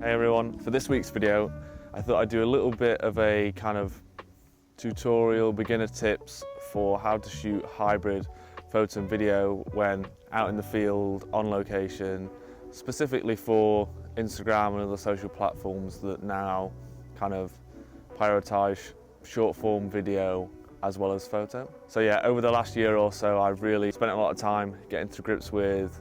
Hey everyone, for this week's video I thought I'd do a little bit of a kind of tutorial, beginner tips for how to shoot hybrid photo and video when out in the field, on location, specifically for Instagram and other social platforms that now kind of prioritise short form video as well as photo. So yeah, over the last year or so I've really spent a lot of time getting to grips with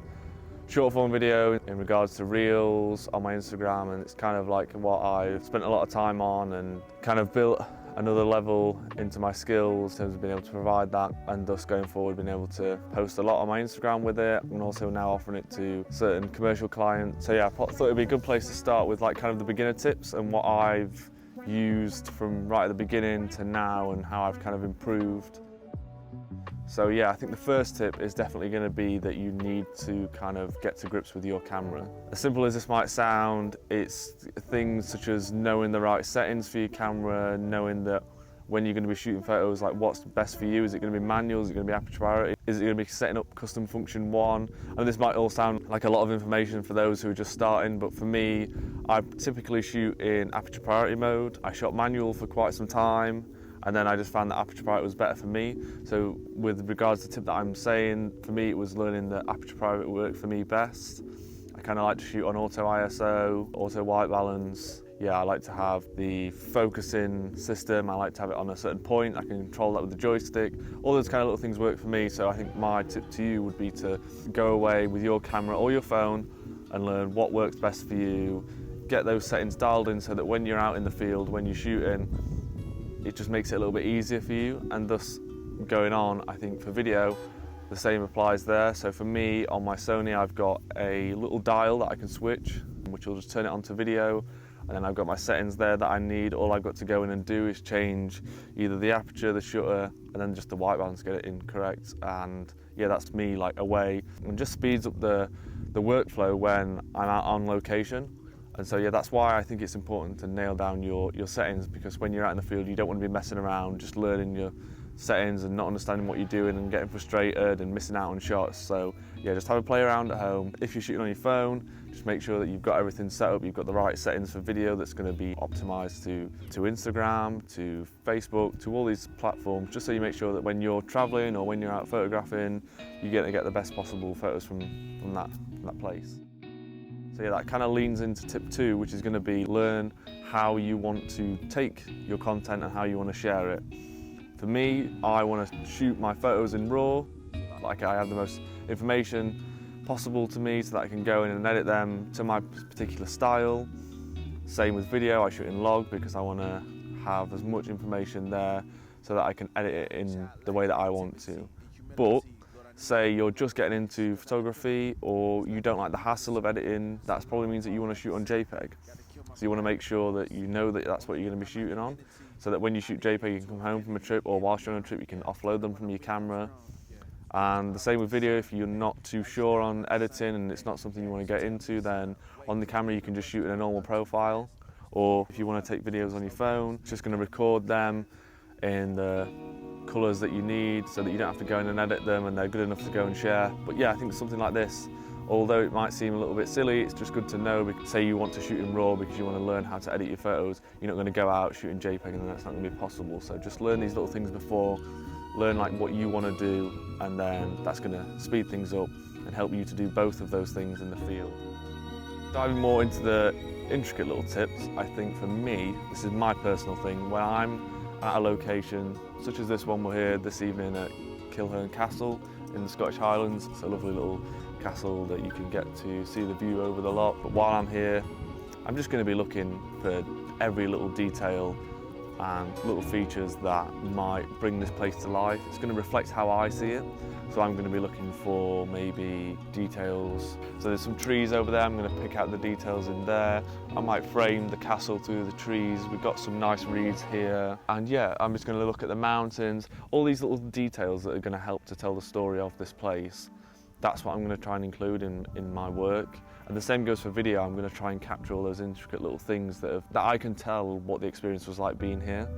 short form video in regards to reels on my Instagram, and it's kind of like what I've spent a lot of time on and kind of built another level into my skills in terms of being able to provide that, and thus going forward being able to post a lot on my Instagram with it, and also now offering it to certain commercial clients. So yeah, I thought it'd be a good place to start with like kind of the beginner tips and what I've used from right at the beginning to now and how I've kind of improved. So yeah, I think the first tip is definitely going to be that you need to kind of get to grips with your camera. As simple as this might sound, it's things such as knowing the right settings for your camera, knowing that when you're going to be shooting photos, like what's best for you. Is it going to be manual? Is it going to be aperture priority? Is it going to be setting up custom function 1? And this might all sound like a lot of information for those who are just starting, but for me, I typically shoot in aperture priority mode. I shot manual for quite some time, and then I just found that aperture priority was better for me. So with regards to the tip that I'm saying, for me it was learning that aperture priority worked for me best. I kind of like to shoot on auto ISO, auto white balance. Yeah, I like to have the focusing system. I like to have it on a certain point. I can control that with the joystick. All those kind of little things work for me. So I think my tip to you would be to go away with your camera or your phone and learn what works best for you. Get those settings dialed in so that when you're out in the field, when you're shooting, it just makes it a little bit easier for you, and thus going on, I think for video, the same applies there. So for me, on my Sony, I've got a little dial that I can switch, which will just turn it on to video, and then I've got my settings there that I need. All I've got to go in and do is change either the aperture, the shutter, and then just the white balance, get it in correct. And yeah, that's me like away, and just speeds up the workflow when I'm out on location. And so yeah, that's why I think it's important to nail down your settings, because when you're out in the field you don't want to be messing around just learning your settings and not understanding what you're doing and getting frustrated and missing out on shots. So yeah, just have a play around at home. If you're shooting on your phone, just make sure that you've got everything set up, you've got the right settings for video that's going to be optimized to Instagram, to Facebook, to all these platforms, just so you make sure that when you're traveling or when you're out photographing, you're going to get the best possible photos from that place. So yeah, that kind of leans into tip 2, which is going to be learn how you want to take your content and how you want to share it. For me, I want to shoot my photos in RAW, like I have the most information possible to me so that I can go in and edit them to my particular style. Same with video, I shoot in log because I want to have as much information there so that I can edit it in the way that I want to. But say you're just getting into photography or you don't like the hassle of editing, that probably means that you want to shoot on JPEG. So you want to make sure that you know that that's what you're going to be shooting on, so that when you shoot JPEG you can come home from a trip, or whilst you're on a trip you can offload them from your camera. And the same with video, if you're not too sure on editing and it's not something you want to get into, then on the camera you can just shoot in a normal profile. Or if you want to take videos on your phone, it's just going to record them in the colours that you need so that you don't have to go in and edit them and they're good enough to go and share. But yeah, I think something like this, although it might seem a little bit silly, it's just good to know. Because say you want to shoot in RAW because you want to learn how to edit your photos, you're not going to go out shooting JPEG and then that's not going to be possible. So just learn these little things before, learn like what you want to do, and then that's going to speed things up and help you to do both of those things in the field. Diving more into the intricate little tips, I think for me, this is my personal thing, when I'm at a location such as this one we're here this evening at Kilherne Castle in the Scottish Highlands. It's a lovely little castle that you can get to see the view over the loch. But while I'm here, I'm just going to be looking for every little detail and little features that might bring this place to life. It's going to reflect how I see it. So I'm going to be looking for maybe details. So there's some trees over there, I'm going to pick out the details in there. I might frame the castle through the trees. We've got some nice reeds here. And yeah, I'm just going to look at the mountains, all these little details that are going to help to tell the story of this place. That's what I'm going to try and include in my work. And the same goes for video. I'm going to try and capture all those intricate little things that I can tell what the experience was like being here.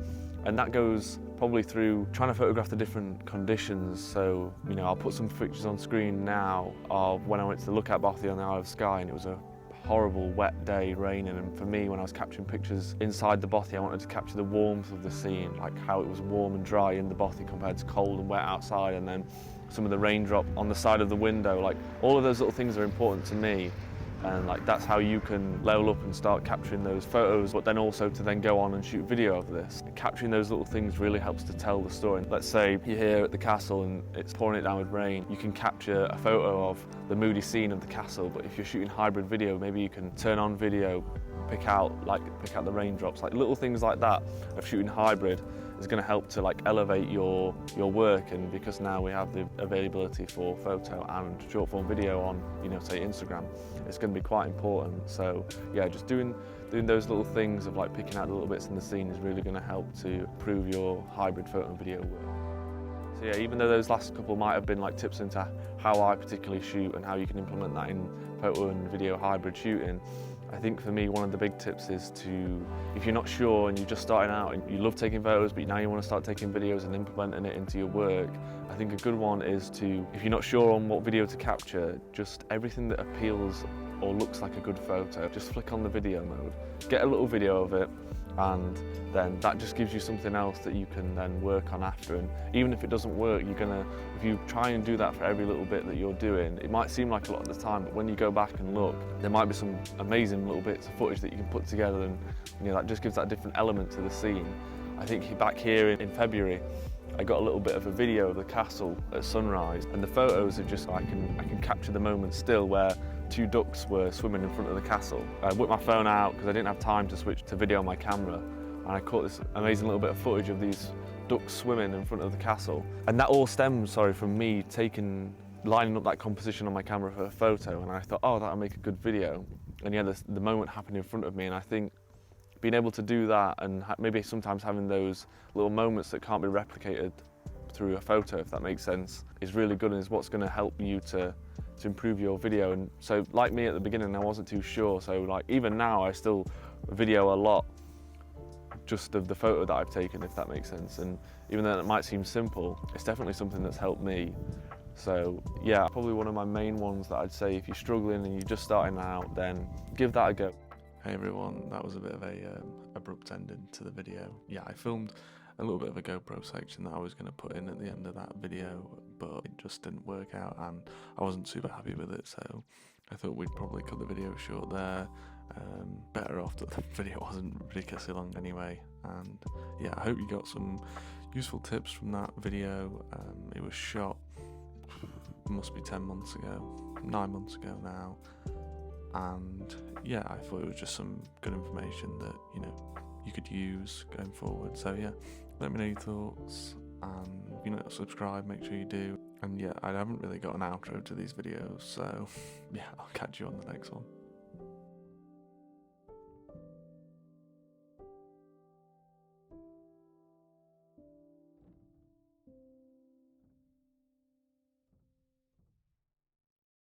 And that goes probably through trying to photograph the different conditions. So, you know, I'll put some pictures on screen now of when I went to the lookout Bothy on the Isle of Skye, and it was a horrible wet day raining, and for me, when I was capturing pictures inside the bothy, I wanted to capture the warmth of the scene, like how it was warm and dry in the bothy compared to cold and wet outside, and then some of the raindrop on the side of the window. Like, all of those little things are important to me, and like that's how you can level up and start capturing those photos, but then also to then go on and shoot video of this. Capturing those little things really helps to tell the story. Let's say you're here at the castle and it's pouring it down with rain. You can capture a photo of the moody scene of the castle, but if you're shooting hybrid video, maybe you can turn on video, pick out the raindrops. Like, little things like that of shooting hybrid is going to help to like elevate your work. And because now we have the availability for photo and short form video on, you know, say Instagram, it's going to be quite important. So yeah, just doing those little things of like picking out the little bits in the scene is really going to help to improve your hybrid photo and video work. So yeah, even though those last couple might have been like tips into how I particularly shoot and how you can implement that in photo and video hybrid shooting, I think for me, one of the big tips is to, if you're not sure and you're just starting out and you love taking photos, but now you want to start taking videos and implementing it into your work, I think a good one is to, if you're not sure on what video to capture, just everything that appeals or looks like a good photo, just flick on the video mode, get a little video of it, and then that just gives you something else that you can then work on after. And even if it doesn't work, if you try and do that for every little bit that you're doing, it might seem like a lot at the time, but when you go back and look, there might be some amazing little bits of footage that you can put together, and you know, that just gives that different element to the scene. I think back here in February, I got a little bit of a video of the castle at sunrise, and the photos are just, I can capture the moment still where two ducks were swimming in front of the castle. I whipped my phone out because I didn't have time to switch to video on my camera, and I caught this amazing little bit of footage of these ducks swimming in front of the castle. And that all stems, from me lining up that composition on my camera for a photo, and I thought, oh, that'll make a good video. And yeah, the moment happened in front of me, and I think being able to do that, and maybe sometimes having those little moments that can't be replicated through a photo, if that makes sense, is really good, and is what's going to help you to improve your video. And so, like me at the beginning, I wasn't too sure, so like even now I still video a lot just of the photo that I've taken, if that makes sense. And even though it might seem simple, it's definitely something that's helped me. So yeah, probably one of my main ones that I'd say, if you're struggling and you're just starting out, then give that a go. Hey everyone, that was a bit of a abrupt ending to the video. Yeah, I filmed a little bit of a GoPro section that I was going to put in at the end of that video, but it just didn't work out and I wasn't super happy with it, so I thought we'd probably cut the video short there. Better off that the video wasn't ridiculously long anyway. And yeah, I hope you got some useful tips from that video. It was shot, must be 9 months ago now, and yeah, I thought it was just some good information that, you know, you could use going forward. So yeah, let me know your thoughts, and if you're not subscribed, make sure you do. And yeah, I haven't really got an outro to these videos, so yeah, I'll catch you on the next one.